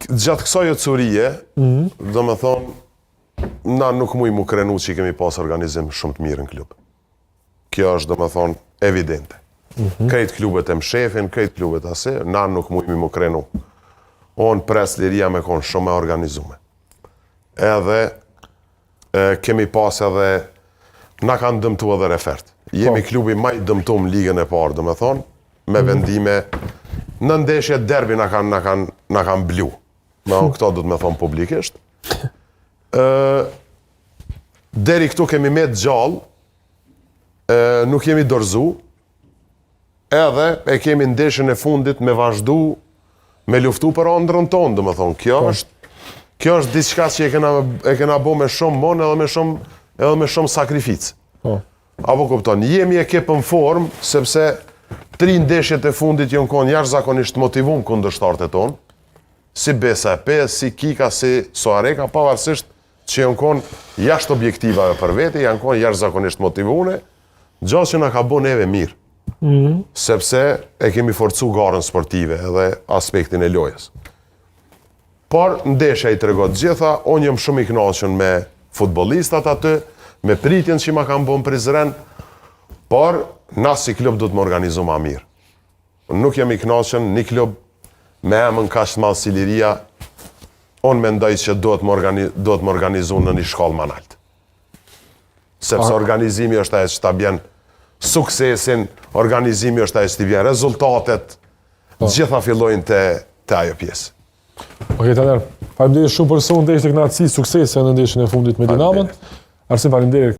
Gjatë kësaj otësurie, do me thonë, na nuk muj mu krenu që i kemi pas organizim shumë të mirë në klub. Kjo është, do me thonë, evidente. Krejt klubet e mshefin, krejt klubet ase, na nuk muj mu krenu. Onë pres liria me konë shumë e organizume. Edhe kemi pas edhe, na kanë dëmtu edhe refert. Jemi klubi maj dëmtu më ligën e parë, do me thonë, me vendime, në ndeshje derbi na kanë blu. Këto du të me thonë publikisht. Deri këtu kemi me gjallë, nuk jemi dorëzu, edhe e kemi ndeshjen e fundit me vazhdu, me luftu për ëndrrën tonë, do me thonë. Kjo është diçka që e kena bo me shumë mon edhe me shumë sakrificë. Apo kupton, jemi ekip në formë, sepse 3 ndeshjet e fundit jonë konë jashtëzakonisht motivum kundërshtarët e tonë, si Besa e Pes, si Kika, si Soareka, pavarësisht që janë konë jashtë objektivave për vete, janë konë jashtëzakonisht motivune, gjatë që na ka bo neve mirë, sepse e kemi forcu garën sportive edhe aspektin e lojës. Por ndeshja i tregot gjitha, unë jam shumë i kënaqur me futbollistat aty, me pritjen që ma kanë bën prizren, por na si klub do të më organizu ma mirë. Nuk jam i kënaqur një klub me emën kaq të madh si Liria, unë mendoj që do të më organizu në një shkallë më lart. Sepse organizimi është ajo që ta bjen suksesin, organizimi është ajo që t'i bjen rezultatet, gjitha fillojnë te ajo pjesë. Okej, Taner, faleminderit shumë për sonë ndeshje të kënaqësi, suksese në ndeshjen e fundit me Dinamon. Arsim, faleminderit.